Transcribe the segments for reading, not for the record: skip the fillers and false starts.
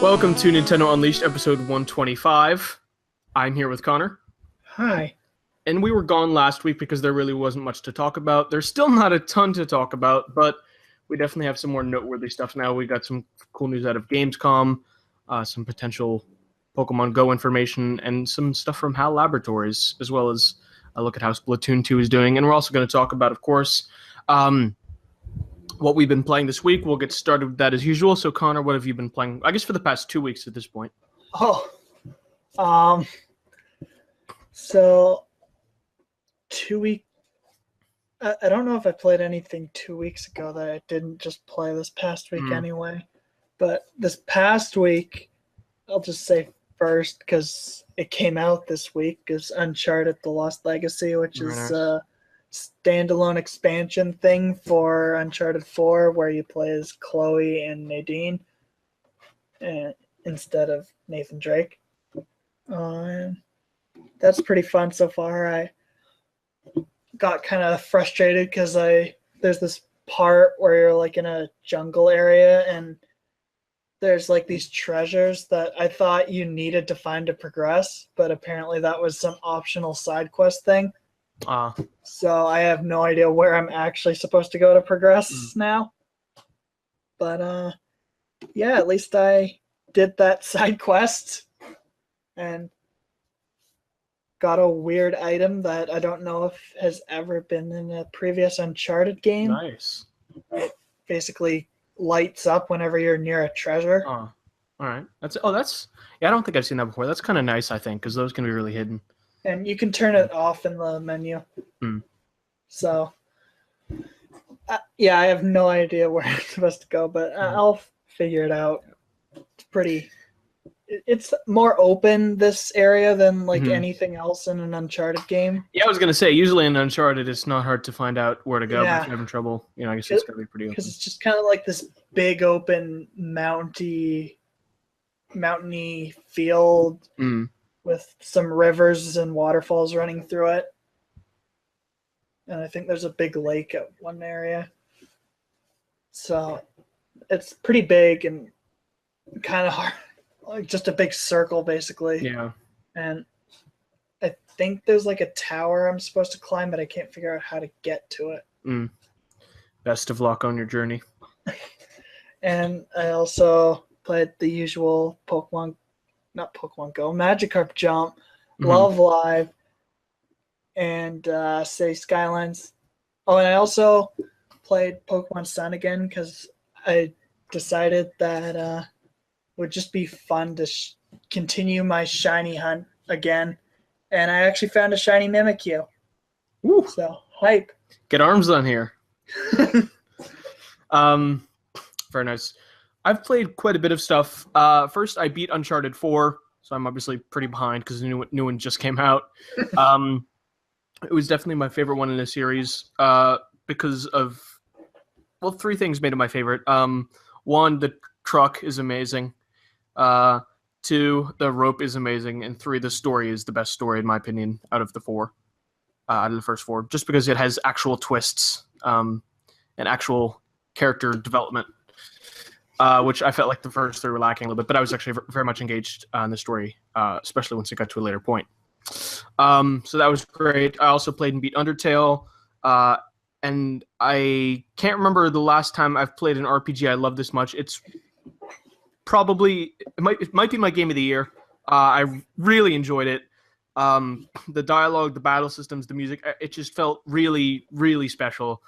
Welcome to Nintendo Unleashed, episode 125. I'm here with Connor. Hi. And we were gone last week because there really wasn't much to talk about. There's still not a ton to talk about, but we definitely have some more noteworthy stuff now. We got some cool news out of Gamescom, some potential Pokemon Go information, and some stuff from HAL Laboratories, as well as a look at how Splatoon 2 is doing. And we're also going to talk about, of course, what we've been playing this week. We'll get started with that as usual. So, Connor, what have you been playing? I guess for the past 2 weeks at this point. So 2 week. I don't know if I played anything 2 weeks ago that I didn't just play this past week anyway. But this past week, I'll just say first because it came out this week, is Uncharted: The Lost Legacy, which is a standalone expansion thing for Uncharted 4, where you play as Chloe and Nadine instead of Nathan Drake. That's pretty fun so far. I got kind of frustrated because there's this part where you're like in a jungle area and there's like these treasures that I thought you needed to find to progress, but apparently that was some optional side quest thing. So I have no idea where I'm actually supposed to go to progress now. But yeah, at least I did that side quest and got a weird item that I don't know if has ever been in a previous Uncharted game. Nice. It basically lights up whenever you're near a treasure. All right. That's I don't think I've seen that before. That's kind of nice, I think, because those can be really hidden. And you can turn it off in the menu. So, yeah, I have no idea where I'm supposed to go, but I'll figure it out. It's more open, this area, than like anything else in an Uncharted game. Yeah, I was going to say, usually in Uncharted, it's not hard to find out where to go, but if you're having trouble, I guess it's going to be pretty open. Because it's just kind of like this big open mountainy field with some rivers and waterfalls running through it. And I think there's a big lake at one area. So it's pretty big and kind of hard. Like just a big circle, basically. Yeah. And I think there's like a tower I'm supposed to climb, but I can't figure out how to get to it. Best of luck on your journey. And I also played the usual not Pokemon Go, Magikarp Jump, Love Live, and City Skylines. Oh, and I also played Pokemon Sun again because I decided that it would just be fun to continue my shiny hunt again. And I actually found a shiny Mimikyu. Woo. So, hype. Get arms on here. Very nice. I've played quite a bit of stuff. First, I beat Uncharted 4, so I'm obviously pretty behind because the new one just came out. It was definitely my favorite one in the series because of, well, three things made it my favorite. One, the truck is amazing. Two, the rope is amazing. And three, the story is the best story, in my opinion, out of the first four, just because it has actual twists and actual character development. Which I felt like the first three were lacking a little bit, but I was actually very much engaged in the story, especially once it got to a later point. So that was great. I also played and beat Undertale, and I can't remember the last time I've played an RPG I love this much. It's probably it might be my game of the year. I really enjoyed it. The dialogue, the battle systems, the music, it just felt really, really special.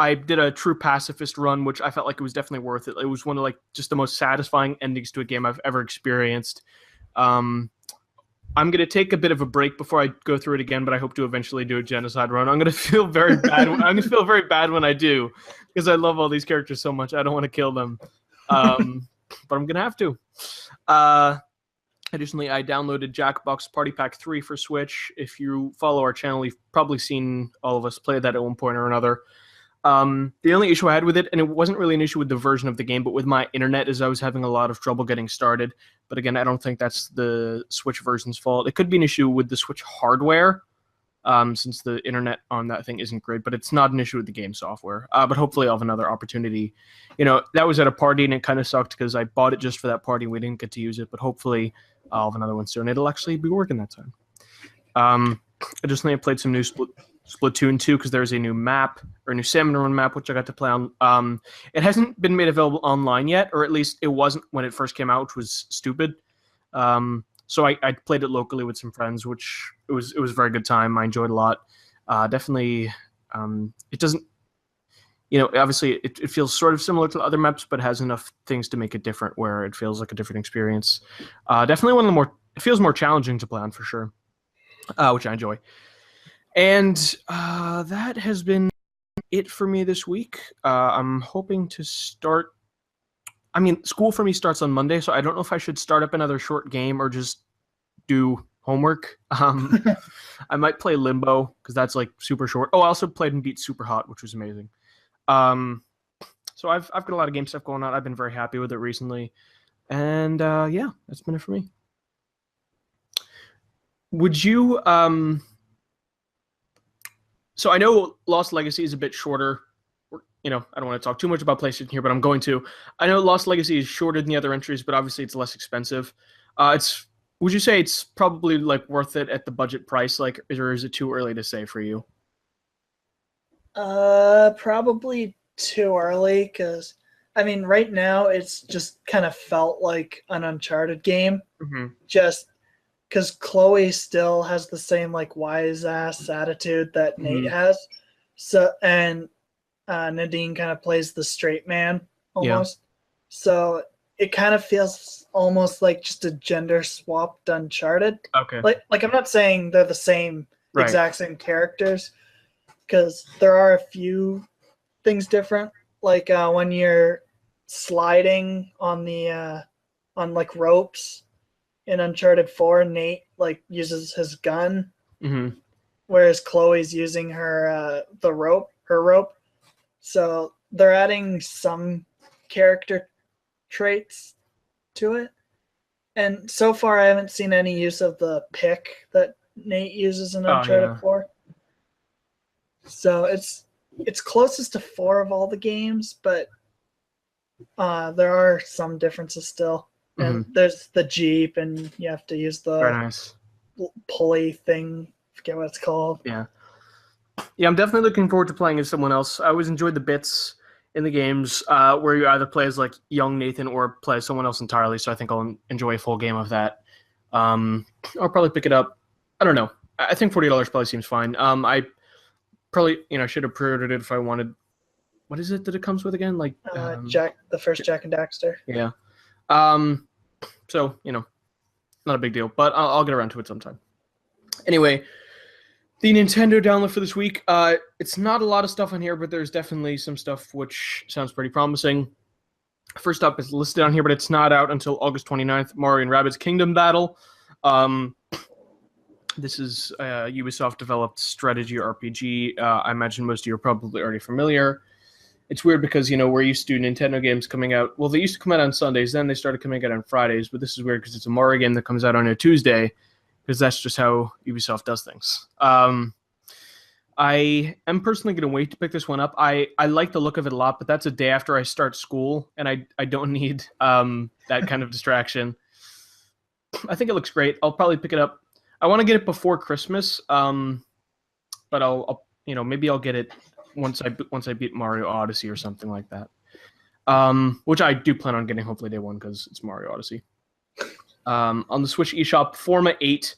I did a true pacifist run, which I felt like it was definitely worth it. It was one of like just the most satisfying endings to a game I've ever experienced. I'm going to take a bit of a break before I go through it again, but I hope to eventually do a genocide run. I'm going to feel very bad. I'm going to feel very bad when I do because I love all these characters so much. I don't want to kill them, but I'm going to have to. Additionally, I downloaded Jackbox Party Pack 3 for Switch. If you follow our channel, you've probably seen all of us play that at one point or another. The only issue I had with it, and it wasn't really an issue with the version of the game, but with my internet, is I was having a lot of trouble getting started. But again, I don't think that's the Switch version's fault. It could be an issue with the Switch hardware, since the internet on that thing isn't great, but it's not an issue with the game software. But hopefully I'll have another opportunity. That was at a party and it kind of sucked because I bought it just for that party and we didn't get to use it, but hopefully I'll have another one soon. It'll actually be working that time. Additionally, I played some new Splatoon 2 because there's a new map, or a new Salmon Run map, which I got to play on. It hasn't been made available online yet, or at least it wasn't when it first came out, which was stupid. So I played it locally with some friends, which it was a very good time. I enjoyed a lot. Definitely, it doesn't, obviously it feels sort of similar to other maps, but has enough things to make it different where it feels like a different experience. Definitely it feels more challenging to play on for sure, which I enjoy. And that has been it for me this week. I'm hoping to start. School for me starts on Monday, so I don't know if I should start up another short game or just do homework. I might play Limbo because that's like super short. Oh, I also played and beat Super Hot, which was amazing. So I've got a lot of game stuff going on. I've been very happy with it recently, and yeah, that's been it for me. Would you? So I know Lost Legacy is a bit shorter. I don't want to talk too much about PlayStation here, but I'm going to. I know Lost Legacy is shorter than the other entries, but obviously it's less expensive. Would you say it's probably like worth it at the budget price, or is it too early to say for you? Probably too early because right now it's just kind of felt like an Uncharted game, just because Chloe still has the same like wise ass attitude that Nate has. So and Nadine kind of plays the straight man almost. Yeah. So it kind of feels almost like just a gender swapped Uncharted. Okay. Like I'm not saying they're the same exact same characters, because there are a few things different. Like when you're sliding on the on like ropes in Uncharted 4, Nate like uses his gun, whereas Chloe's using her her rope. So they're adding some character traits to it. And so far I haven't seen any use of the pick that Nate uses in Uncharted 4. So it's closest to 4 of all the games, but there are some differences still. And there's the Jeep, and you have to use the pulley thing. I forget what it's called. Yeah. Yeah, I'm definitely looking forward to playing as someone else. I always enjoyed the bits in the games where you either play as like young Nathan or play as someone else entirely. So I think I'll enjoy a full game of that. I'll probably pick it up. I don't know. I think $40 probably seems fine. I probably should have pre-ordered it if I wanted. What is it that it comes with again? Like the first Jack and Daxter. Yeah. So not a big deal, but I'll get around to it sometime. Anyway. The Nintendo download for this week, it's not a lot of stuff on here, but there's definitely some stuff which sounds pretty promising. First up is listed on here, but it's not out until August 29th, Mario & Rabbids Kingdom Battle. This is a Ubisoft-developed strategy RPG. I imagine most of you are probably already familiar. It's weird because, we're used to Nintendo games coming out. Well, they used to come out on Sundays, then they started coming out on Fridays, but this is weird because it's a Mario game that comes out on a Tuesday, because that's just how Ubisoft does things. I am personally going to wait to pick this one up. I like the look of it a lot, but that's a day after I start school, and I don't need that kind of distraction. I think it looks great. I'll probably pick it up. I want to get it before Christmas, but I'll maybe I'll get it once I beat Mario Odyssey or something like that. Which I do plan on getting hopefully day one because it's Mario Odyssey. On the Switch eShop, Forma 8.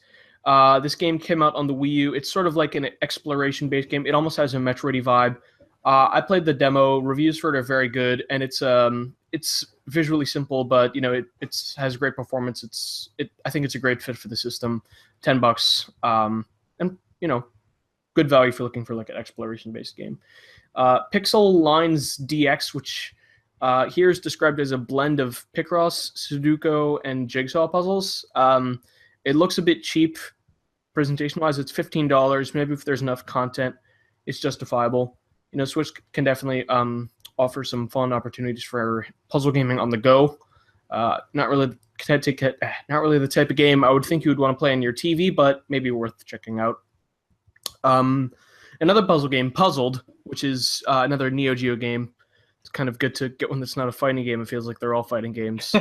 This game came out on the Wii U. It's sort of like an exploration-based game. It almost has a Metroid vibe. I played the demo. Reviews for it are very good, and it's visually simple, but it has great performance. I think it's a great fit for the system. $10, and good value for looking for like an exploration-based game. Pixel Lines DX, which here is described as a blend of Picross, Sudoku, and Jigsaw puzzles. It looks a bit cheap presentation-wise. It's $15. Maybe if there's enough content, it's justifiable. Switch can definitely offer some fun opportunities for puzzle gaming on the go. Not really the type of game I would think you would want to play on your TV, but maybe worth checking out. Another puzzle game, Puzzled, which is another Neo Geo game. It's kind of good to get one that's not a fighting game. It feels like they're all fighting games.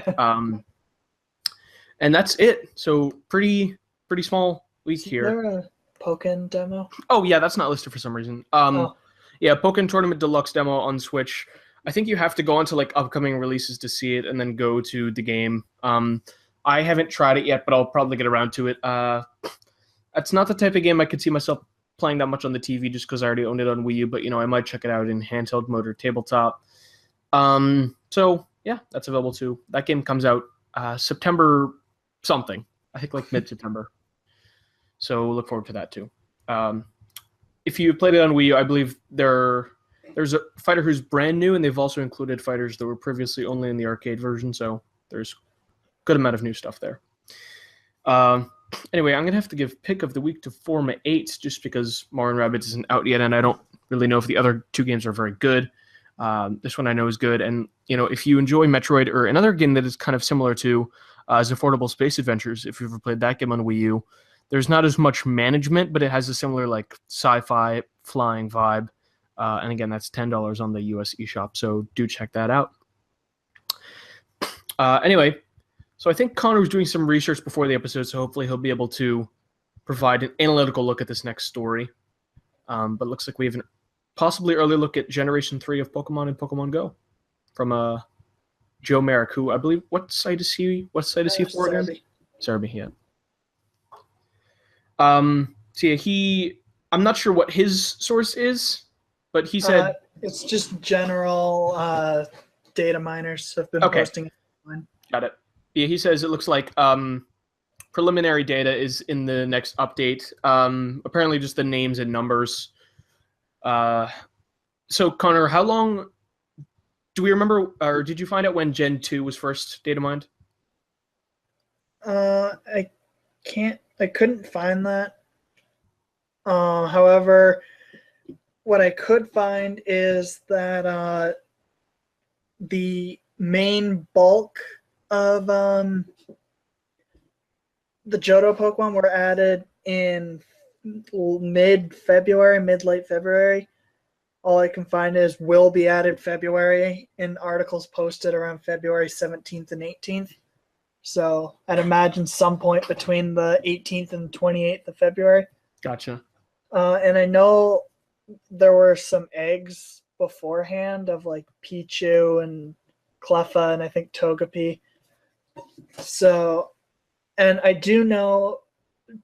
And that's it. So pretty small week here. Is there a Pokken demo? Oh yeah, that's not listed for some reason. Yeah, Pokken Tournament Deluxe demo on Switch. I think you have to go onto like upcoming releases to see it, and then go to the game. I haven't tried it yet, but I'll probably get around to it. It's not the type of game I could see myself playing that much on the TV, just because I already owned it on Wii U. But I might check it out in handheld mode or tabletop. So yeah, that's available too. That game comes out September something. I think like mid-September. So look forward to that too. If you played it on Wii U, I believe there's a fighter who's brand new, and they've also included fighters that were previously only in the arcade version. So there's a good amount of new stuff there. Anyway, I'm going to have to give pick of the week to Forma 8 just because Mario & Rabbids isn't out yet, and I don't really know if the other two games are very good. This one I know is good, and if you enjoy Metroid or another game that is kind of similar to is Affordable Space Adventures, if you've ever played that game on Wii U, there's not as much management, but it has a similar like sci-fi flying vibe. And again, that's $10 on the US eShop, so do check that out. Anyway, so I think Connor was doing some research before the episode, so hopefully he'll be able to provide an analytical look at this next story. But it looks like we have a possibly early look at Generation 3 of Pokemon and Pokemon Go from Joe Merrick, who I believe, what site is he for again? Serby, yeah. So yeah, I'm not sure what his source is, but he said it's just general data miners have been posting it online. Got it. Yeah, he says it looks like preliminary data is in the next update. Apparently just the names and numbers. So Connor, how long do we remember, or did you find out when Gen 2 was first data mined? I couldn't find that. However, what I could find is that the main bulk of the Johto Pokemon were added in late February. All I can find is will be added February in articles posted around February 17th and 18th. So I'd imagine some point between the 18th and 28th of February. Gotcha. And I know there were some eggs beforehand of like Pichu and Cleffa and I think Togepi. So, and I do know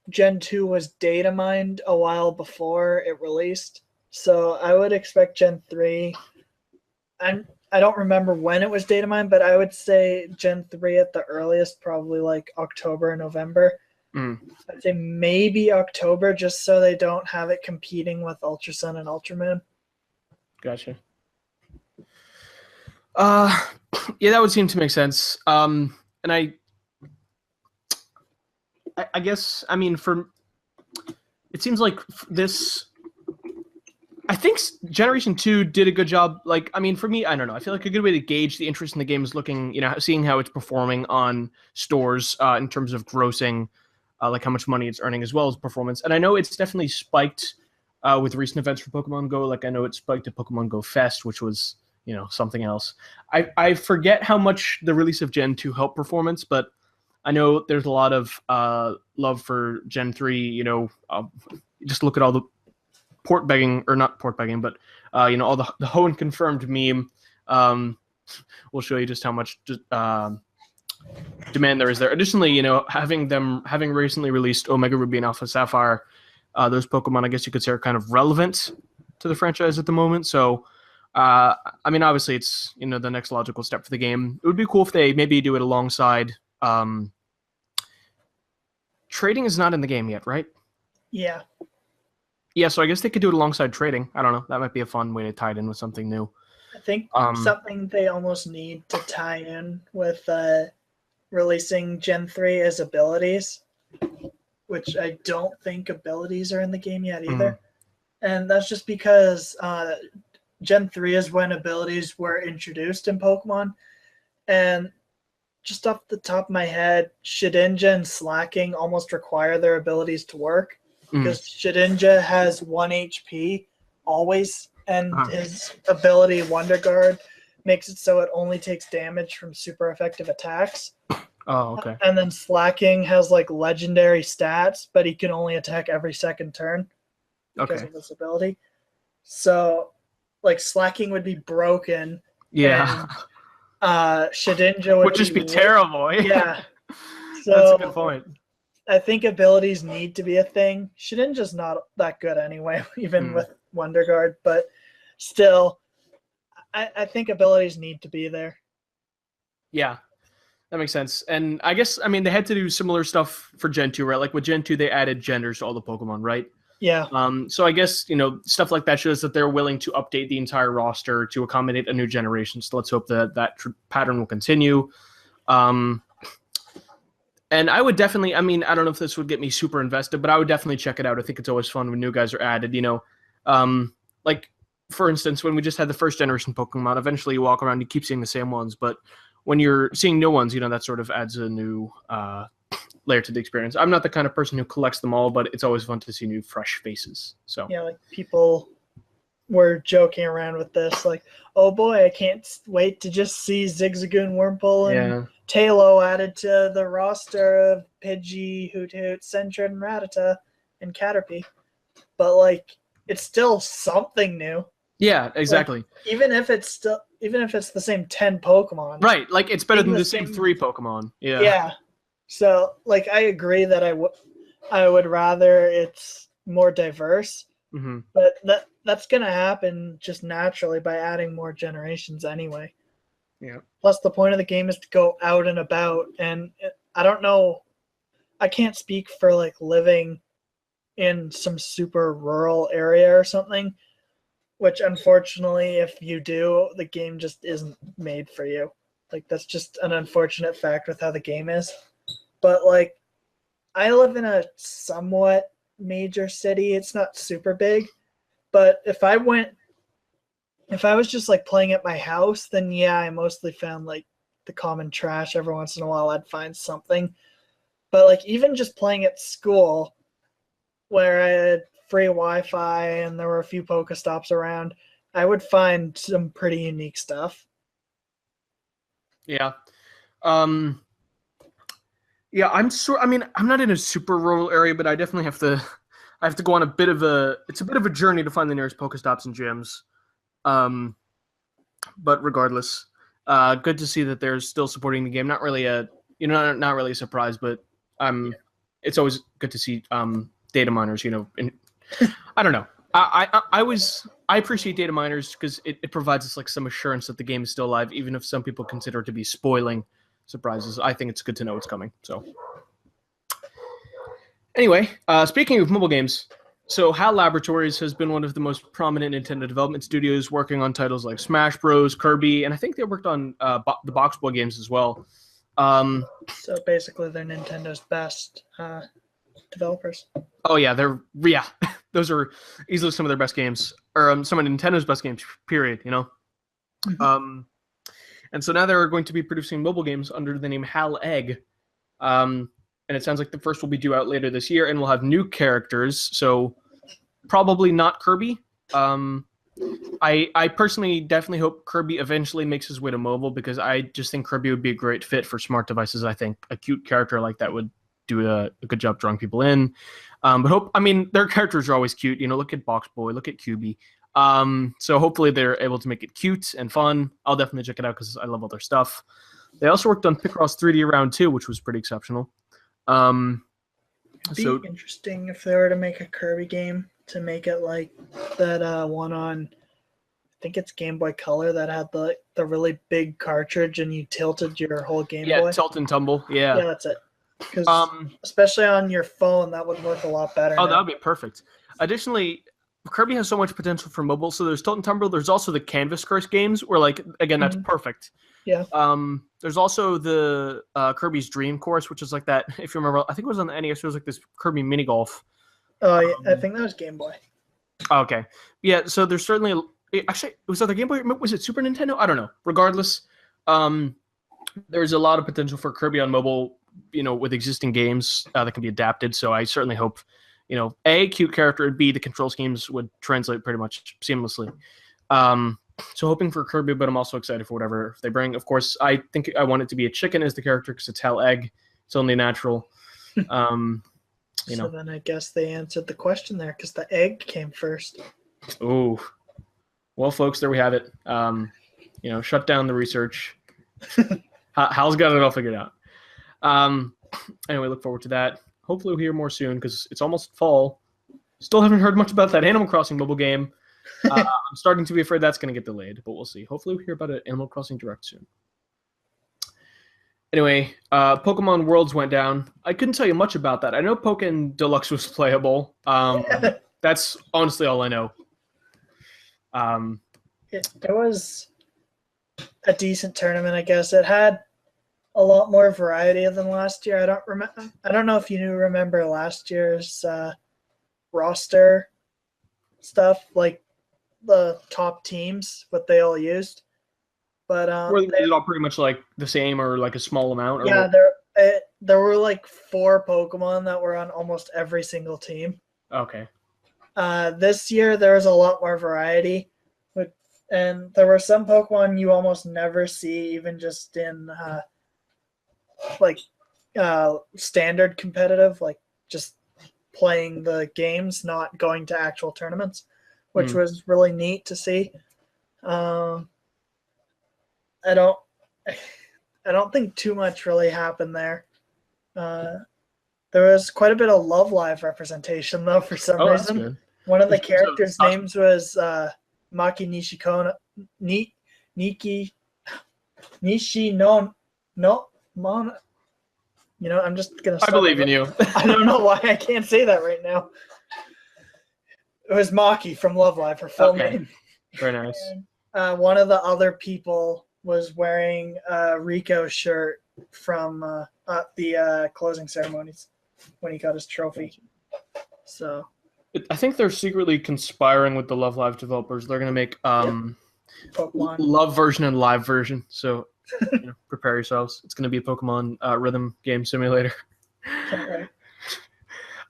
Gen 2 was data mined a while before it released. So I would expect Gen 3. I don't remember when it was data mined, but I would say Gen 3 at the earliest, probably like October, November. I'd say maybe October, just so they don't have it competing with Ultra Sun and Ultramoon. Gotcha. Yeah, that would seem to make sense. And I guess, I mean, it seems like this. I think Generation 2 did a good job. Like, I mean, for me, I don't know. I feel like a good way to gauge the interest in the game is looking, seeing how it's performing on stores in terms of grossing, like how much money it's earning as well as performance. And I know it's definitely spiked with recent events for Pokemon Go. Like, I know it spiked at Pokemon Go Fest, which was, something else. I forget how much the release of Gen 2 helped performance, but I know there's a lot of love for Gen 3. Just look at all the port begging, or not port begging, but all the Hoenn confirmed meme will show you just how much demand there is there. Additionally, having recently released Omega Ruby and Alpha Sapphire, those Pokemon, I guess you could say, are kind of relevant to the franchise at the moment. So, I mean, obviously, it's the next logical step for the game. It would be cool if they maybe do it alongside. Trading is not in the game yet, right? Yeah. Yeah, so I guess they could do it alongside trading. I don't know. That might be a fun way to tie it in with something new. I think something they almost need to tie in with releasing Gen 3 is abilities, which I don't think abilities are in the game yet either. And that's just because Gen 3 is when abilities were introduced in Pokemon. And just off the top of my head, Shedinja and Slacking almost require their abilities to work. because Shedinja has 1 HP always, and his ability Wonder Guard makes it so it only takes damage from super effective attacks. Oh, okay. And then Slacking has like legendary stats, but he can only attack every second turn because of this ability. So, like, Slacking would be broken. Yeah. And Shedinja would just be terrible. Yeah. So that's a good point. I think abilities need to be a thing. Shedinja's not that good anyway, even with Wonder Guard, but still, I think abilities need to be there. Yeah, that makes sense. And I guess, I mean, they had to do similar stuff for Gen 2, right? Like with Gen 2, they added genders to all the Pokemon, right? Yeah. So I guess, stuff like that shows that they're willing to update the entire roster to accommodate a new generation. So let's hope that pattern will continue. And I would definitely, I mean, I don't know if this would get me super invested, but I would definitely check it out. I think it's always fun when new guys are added, like, for instance, when we just had the first generation Pokemon, eventually you walk around, you keep seeing the same ones, but when you're seeing new ones, that sort of adds a new layer to the experience. I'm not the kind of person who collects them all, but it's always fun to see new, fresh faces. So yeah, like people were joking around with this, like, oh boy, I can't wait to just see Zigzagoon, Wurmple, and Tailo added to the roster of Pidgey, Hoot Hoot, Sentret, and Rattata, and Caterpie. But like, it's still something new. Yeah, exactly. Like, even if it's the same 10 Pokemon. Right, like it's better than the same 3 Pokemon. Yeah. Yeah. So, like, I agree that I would rather it's more diverse. Mm-hmm. But that's going to happen just naturally by adding more generations anyway. Yeah. Plus, the point of the game is to go out and about. And I don't know. I can't speak for, like, living in some super rural area or something, which, unfortunately, if you do, the game just isn't made for you. Like, that's just an unfortunate fact with how the game is. But, like, I live in a somewhat major city. It's not super big. But if I was just, like, playing at my house, then, yeah, I mostly found, like, the common trash. Every once in a while, I'd find something. But, like, even just playing at school, where I had free Wi-Fi and there were a few Pokestops around, I would find some pretty unique stuff. Yeah. Yeah, I'm not in a super rural area, but I definitely have to go on it's a bit of a journey to find the nearest Pokestops and gyms. But regardless, good to see that they're still supporting the game. Not really not really a surprise, but it's always good to see data miners, I don't know. I appreciate data miners because it provides us like some assurance that the game is still alive, even if some people consider it to be spoiling surprises. I think it's good to know it's coming. So anyway, speaking of mobile games, so HAL Laboratories has been one of the most prominent Nintendo development studios, working on titles like Smash Bros, Kirby, and I think they worked on the Box Boy games as well. So basically, they're Nintendo's best developers. Oh yeah, those are easily some of their best games, or some of Nintendo's best games. Period. Mm-hmm. And so now they're going to be producing mobile games under the name Hal Egg, and it sounds like the first will be due out later this year, and we'll have new characters. So probably not Kirby. I personally definitely hope Kirby eventually makes his way to mobile, because I just think Kirby would be a great fit for smart devices. I think a cute character like that would do a good job drawing people in. Their characters are always cute. Look at Box Boy, look at QB. So hopefully they're able to make it cute and fun. I'll definitely check it out because I love all their stuff. They also worked on Picross 3D Round 2, which was pretty exceptional. It'd be interesting if they were to make a Kirby game, to make it like that one on, I think it's Game Boy Color, that had the really big cartridge and you tilted your whole Game Boy. Yeah, tilt and tumble. Yeah, that's it. Because especially on your phone, that would work a lot better. Oh, that would be perfect. Additionally, Kirby has so much potential for mobile. So there's Tilt and Tumble. There's also the Canvas Curse games, where, like, again, that's perfect. Yeah. There's also the Kirby's Dream Course, which is like that. If you remember, I think it was on the NES. It was like this Kirby mini golf. Oh, yeah, I think that was Game Boy. Okay. Yeah. So there's certainly actually, was that the Game Boy? Was it Super Nintendo? I don't know. Regardless, there's a lot of potential for Kirby on mobile, with existing games that can be adapted. So I certainly hope, A, cute character, and B, the control schemes would translate pretty much seamlessly. So hoping for Kirby, but I'm also excited for whatever they bring. Of course, I think I want it to be a chicken as the character because it's Hal Egg. It's only natural. So then I guess they answered the question there because the egg came first. Oh, well, folks, there we have it. Shut down the research. Hal's got it all figured out. Anyway, look forward to that. Hopefully we'll hear more soon because it's almost fall. Still haven't heard much about that Animal Crossing mobile game. I'm starting to be afraid that's going to get delayed, but we'll see. Hopefully we'll hear about an Animal Crossing Direct soon. Anyway, Pokemon Worlds went down. I couldn't tell you much about that. I know Pokken Deluxe was playable. That's honestly all I know. It was a decent tournament, I guess. It had a lot more variety than last year. I don't know if you remember last year's roster stuff, like the top teams, what they all used. But were they all pretty much like the same or like a small amount? Or yeah, there were like 4 Pokemon that were on almost every single team. Okay. This year there was a lot more variety, and there were some Pokemon you almost never see, even just in standard competitive, like just playing the games, not going to actual tournaments, which was really neat to see. I don't think too much really happened there. There was quite a bit of Love Live representation though, for some reason. Good. One of the characters' names was Maki Nishikono, Mon. I'm just gonna. I believe in you. I don't know why I can't say that right now. It was Maki from Love Live, her full name. Very nice. And, one of the other people was wearing a Rico shirt from the closing ceremonies when he got his trophy. So I think they're secretly conspiring with the Love Live developers. They're going to make Pokemon Love version and Live version. So prepare yourselves. It's going to be a Pokemon rhythm game simulator. Right.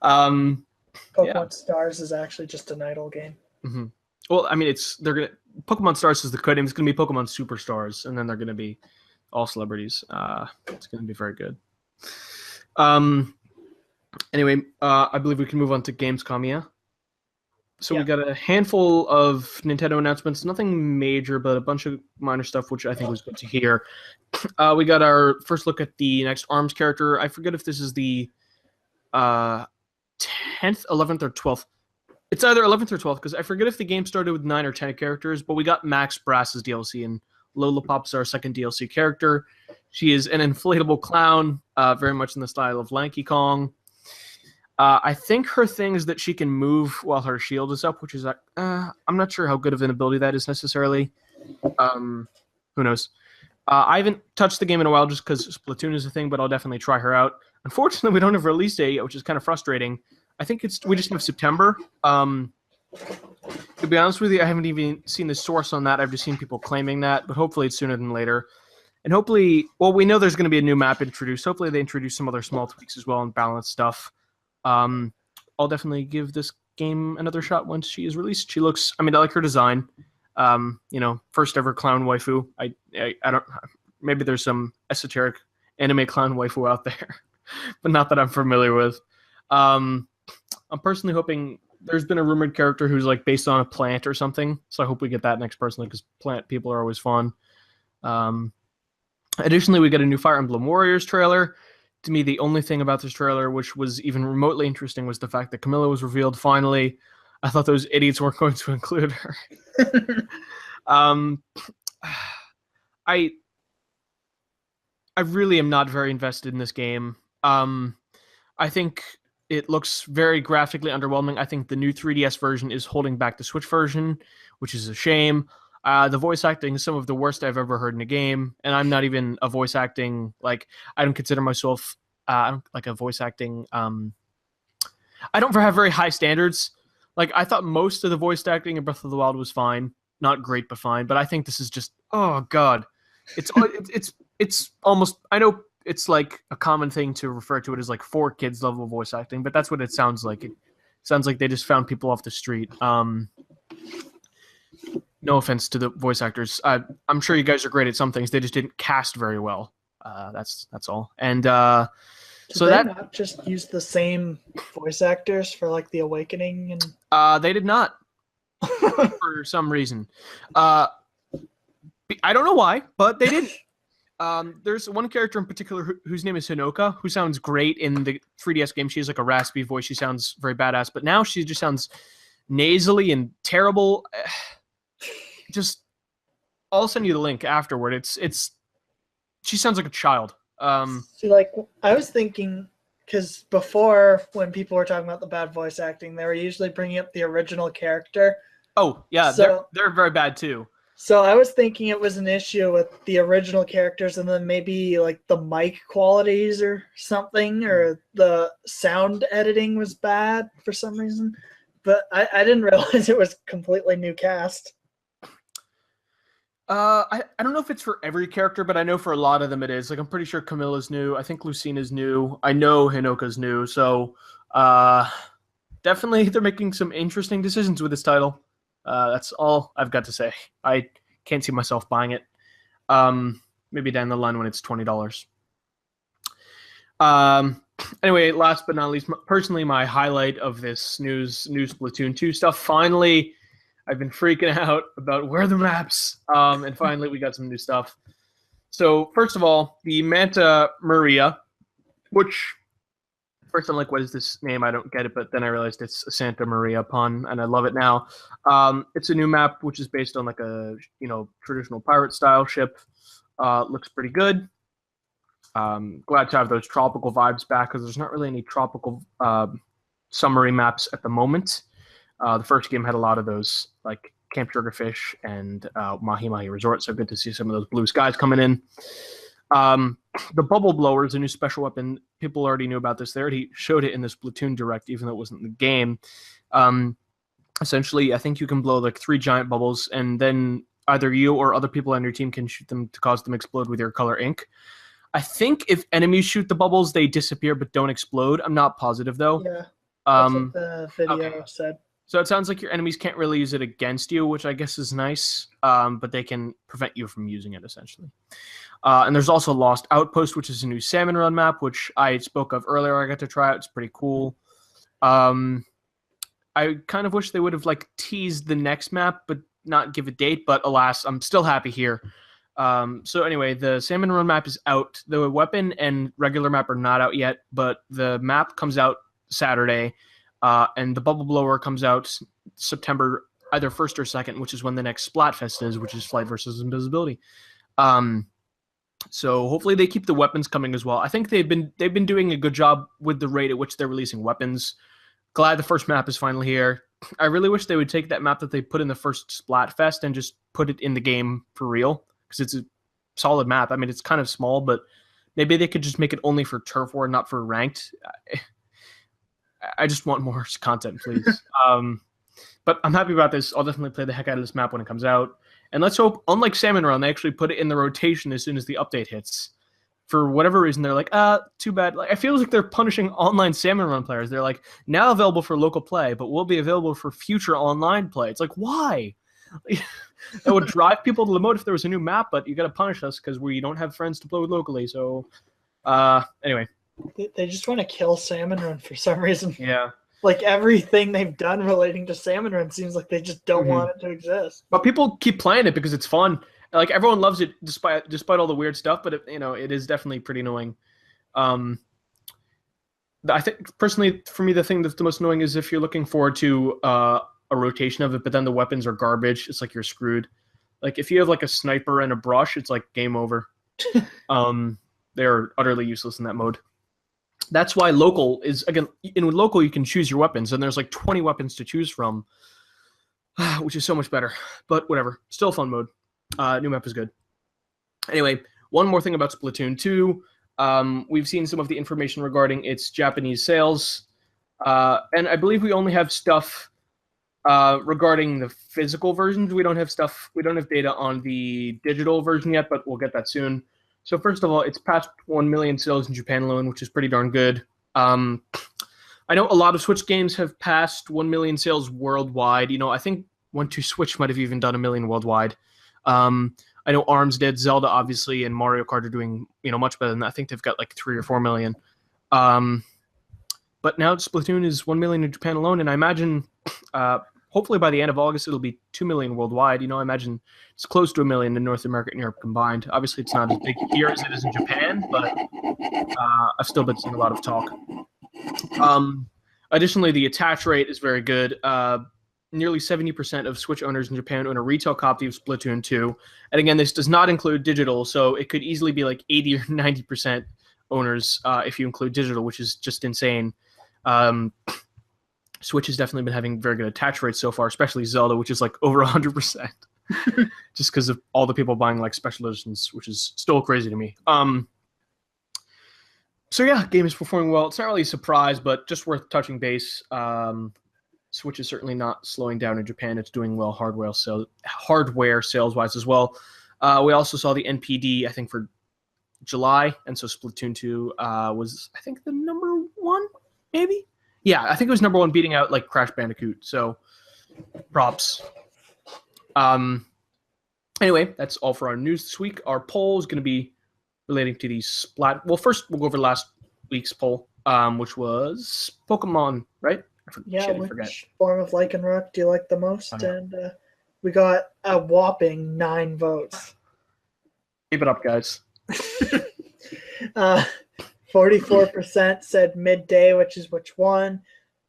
Pokemon Stars is actually just an idle game. Mm-hmm. Well, I mean, Pokemon Stars is the code name. It's going to be Pokemon Superstars, and then they're going to be all celebrities. It's going to be very good. Anyway, I believe we can move on to Gamescom, yeah? So we got a handful of Nintendo announcements. Nothing major, but a bunch of minor stuff, which I think was good to hear. We got our first look at the next ARMS character. I forget if this is the 10th, 11th, or 12th. It's either 11th or 12th, because I forget if the game started with 9 or 10 characters, but we got Max Brass's DLC, and Lola Pop's our second DLC character. She is an inflatable clown, very much in the style of Lanky Kong. I think her thing is that she can move while her shield is up, which is, I'm not sure how good of an ability that is necessarily. Who knows? I haven't touched the game in a while just because Splatoon is a thing, but I'll definitely try her out. Unfortunately, we don't have a release date yet, which is kind of frustrating. I think we just have September. To be honest with you, I haven't even seen the source on that. I've just seen people claiming that, but hopefully it's sooner than later. And hopefully, well, we know there's going to be a new map introduced. Hopefully they introduce some other small tweaks as well and balance stuff. I'll definitely give this game another shot once she is released. She looks, I like her design. First ever clown waifu. I don't, maybe there's some esoteric anime clown waifu out there, but not that I'm familiar with. I'm personally hoping there's been a rumored character who's like based on a plant or something. So I hope we get that next personally because plant people are always fun. Additionally, we get a new Fire Emblem Warriors trailer. To me, the only thing about this trailer which was even remotely interesting was the fact that Camilla was revealed finally. I thought those idiots weren't going to include her. I really am not very invested in this game. I think it looks very graphically underwhelming. I think the new 3DS version is holding back the Switch version, which is a shame. The voice acting is some of the worst I've ever heard in a game, and I'm not even a voice acting, I don't consider myself a voice acting. I don't have very high standards. I thought most of the voice acting in Breath of the Wild was fine. Not great, but fine. But I think this is just, oh god. It's almost, I know it's like a common thing to refer to it as like 4 kids level voice acting, but that's what it sounds like. Sounds like they just found people off the street. No offense to the voice actors. I'm sure you guys are great at some things. They just didn't cast very well. That's all. And Did they not just use the same voice actors for like The Awakening and? They did not for some reason. I don't know why, but they didn't. There's one character in particular whose name is Hinoka, who sounds great in the 3DS game. She has like a raspy voice. She sounds very badass, but now she just sounds nasally and terrible. Just, I'll send you the link afterward. It's she sounds like a child. See, like I was thinking, because before when people were talking about the bad voice acting, they were usually bringing up the original character. Oh yeah, so, they're very bad too. So I was thinking it was an issue with the original characters, and then maybe like the mic qualities or something, or the sound editing was bad for some reason. But I didn't realize it was completely new cast. I don't know if it's for every character, but I know for a lot of them it is. Like I'm pretty sure Camilla's new. I think Lucina's new. I know Hinoka's new. So definitely they're making some interesting decisions with this title. That's all I've got to say. I can't see myself buying it. Maybe down the line when it's $20. Anyway, last but not least, personally, my highlight of this new Splatoon 2 stuff. Finally, I've been freaking out about where are the maps, and finally we got some new stuff. So first of all, the Manta Maria, which first I'm like, what is this name? I don't get it, but then I realized it's a Santa Maria pun, and I love it now. It's a new map which is based on like a traditional pirate style ship. Looks pretty good. Glad to have those tropical vibes back because there's not really any tropical summery maps at the moment. The first game had a lot of those, like Camp Sugarfish and Mahi Mahi Resort, so good to see some of those blue skies coming in. The Bubble Blower is a new special weapon. People already knew about this. They already showed it in the Splatoon Direct, even though it wasn't in the game. Essentially, I think you can blow like 3 giant bubbles, and then either you or other people on your team can shoot them to cause them explode with your color ink. I think if enemies shoot the bubbles, they disappear but don't explode. I'm not positive, though. Yeah, that's what the video said. So it sounds like your enemies can't really use it against you, which I guess is nice, but they can prevent you from using it, essentially. And there's also Lost Outpost, which is a new Salmon Run map, which I spoke of earlier. I got to try out. It's pretty cool. I kind of wish they would have like teased the next map, but not give a date. But alas, I'm still happy here. So anyway, the Salmon Run map is out. The weapon and regular map are not out yet, but the map comes out Saturday. And the Bubble Blower comes out September either 1st or 2nd, which is when the next Splatfest is, which is Flight versus Invisibility. So hopefully they keep the weapons coming as well. I think they've been doing a good job with the rate at which they're releasing weapons. Glad the first map is finally here. I really wish they would take that map that they put in the first Splatfest and just put it in the game for real, because it's a solid map. I mean, it's kind of small, but maybe they could just make it only for Turf War, not for ranked. I just want more content, please. But I'm happy about this. I'll definitely play the heck out of this map when it comes out. And let's hope, unlike Salmon Run, they actually put it in the rotation as soon as the update hits. For whatever reason, they're like, too bad. Like, I feel like they're punishing online Salmon Run players. They're like, now available for local play, but will be available for future online play. It's like, why? That would drive people to the mode if there was a new map, but you got to punish us because we don't have friends to play with locally. So, anyway. They just want to kill Salmon Run for some reason. Yeah. Like everything they've done relating to Salmon Run seems like they just don't want it to exist. But people keep playing it because it's fun. Like everyone loves it despite all the weird stuff, but it is definitely pretty annoying. I think personally for me the thing that's the most annoying is if you're looking forward to a rotation of it, but then the weapons are garbage. It's like you're screwed. Like if you have like a sniper and a brush, it's like game over. They are utterly useless in that mode. That's why local is, again, in local you can choose your weapons, and there's like 20 weapons to choose from, which is so much better. But whatever, still a fun mode. New map is good. Anyway, one more thing about Splatoon 2. We've seen some of the information regarding its Japanese sales, and I believe we only have stuff regarding the physical versions. We don't have data on the digital version yet, but we'll get that soon. So first of all, it's past 1 million sales in Japan alone, which is pretty darn good. I know a lot of Switch games have passed 1 million sales worldwide. I think 1-2 Switch might have even done 1 million worldwide. I know ARMS did, Zelda obviously, and Mario Kart are doing much better than that. I think they've got like 3 or 4 million. But now Splatoon is 1 million in Japan alone, and I imagine hopefully by the end of August it'll be 2 million worldwide. I imagine it's close to 1 million in North America and Europe combined. Obviously, it's not as big here as it is in Japan, but I've still been seeing a lot of talk. Additionally, the attach rate is very good. Nearly 70% of Switch owners in Japan own a retail copy of Splatoon 2. And again, this does not include digital, so it could easily be like 80 or 90% owners if you include digital, which is just insane. Switch has definitely been having very good attach rates so far, especially Zelda, which is like over 100%. Just because of all the people buying like special editions, which is still crazy to me. So yeah, game is performing well. It's not really a surprise, but just worth touching base. Switch is certainly not slowing down in Japan. It's doing well hardware sales-wise as well. We also saw the NPD, I think, for July, and so Splatoon 2 was, I think, the number 1, maybe? Yeah, I think it was number 1, beating out like Crash Bandicoot. So, props. Anyway, that's all for our news this week. Our poll is going to be relating to the Splat. Well, first we'll go over last week's poll, which was Pokemon, right? Yeah, which form of Lycanroc do you like the most? And we got a whopping 9 votes. Keep it up, guys. 44% said midday, which is which one.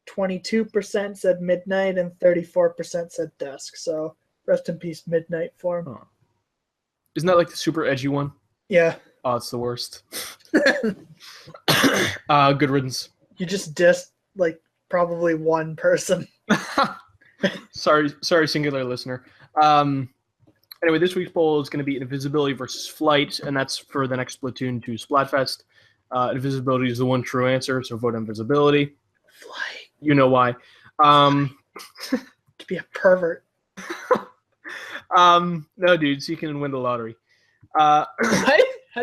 22% said midnight, and 34% said dusk. So rest in peace, midnight form. Oh. Isn't that like the super edgy one? Yeah. Oh, it's the worst. Good riddance. You just dissed like probably one person. sorry, singular listener. Anyway, this week's poll is going to be invisibility versus flight, and that's for the next Splatoon 2 Splatfest. Invisibility is the one true answer, so vote invisibility. Flight. You know why. To be a pervert. No, dudes, you can win the lottery. How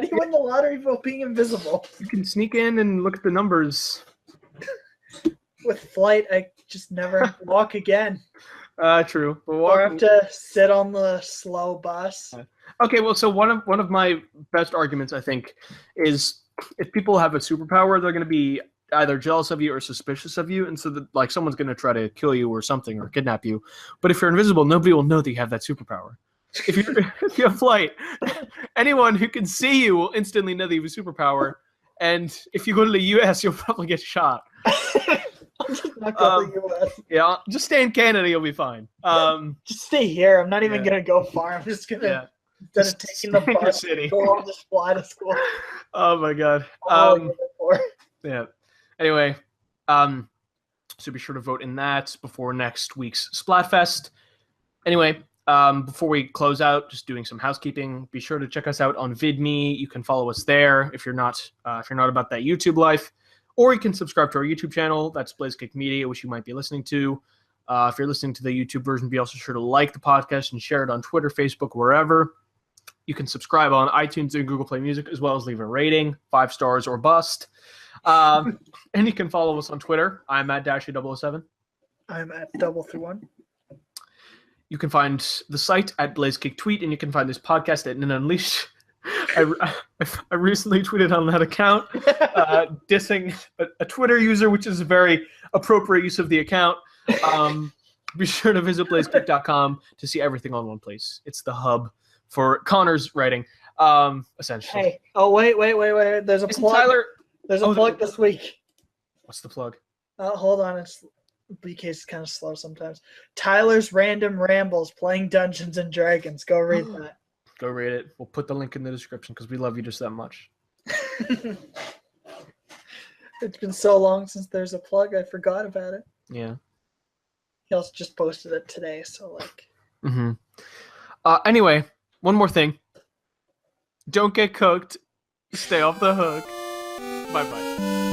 do you win the lottery while being invisible? You can sneak in and look at the numbers. With flight, I just never walk again. True. Or have to sit on the slow bus. Okay, well, so one of my best arguments, I think, is if people have a superpower, they're going to be either jealous of you or suspicious of you, and so that like someone's going to try to kill you or something or kidnap you. But if you're invisible, nobody will know that you have that superpower. If you have flight, anyone who can see you will instantly know that you have a superpower. And if you go to the U.S., you'll probably get shot. I'm just not going to the U.S. Yeah, just stay in Canada, you'll be fine. Just stay here. I'm not even going to go far. I'm just going to, instead of taking the bus, I'll just fly to school. Oh, my God. Yeah. Anyway, so be sure to vote in that before next week's Splatfest. Anyway, before we close out, just doing some housekeeping. Be sure to check us out on VidMe. You can follow us there if you're not about that YouTube life, or you can subscribe to our YouTube channel. That's BlazeKick Media, which you might be listening to. If you're listening to the YouTube version, be also sure to like the podcast and share it on Twitter, Facebook, wherever. You can subscribe on iTunes and Google Play Music, as well as leave a rating, 5 stars or bust. And you can follow us on Twitter. I'm at Dashy007. I'm at 331. You can find the site at BlazeKick Tweet, and you can find this podcast at Unleash. I recently tweeted on that account, dissing a Twitter user, which is a very appropriate use of the account. Be sure to visit BlazeKick.com to see everything on one place. It's the hub for Connor's writing, essentially. Hey, wait. There's a plug. Tyler. There's a plug this week. What's the plug? Hold on. BK is kind of slow sometimes. Tyler's Random Rambles, playing Dungeons and Dragons. Go read that. Go read it. We'll put the link in the description because we love you just that much. It's been so long since there's a plug, I forgot about it. Yeah. He also just posted it today, so like. Mm-hmm. Anyway, one more thing. Don't get cooked. Stay off the hook. Bye-bye.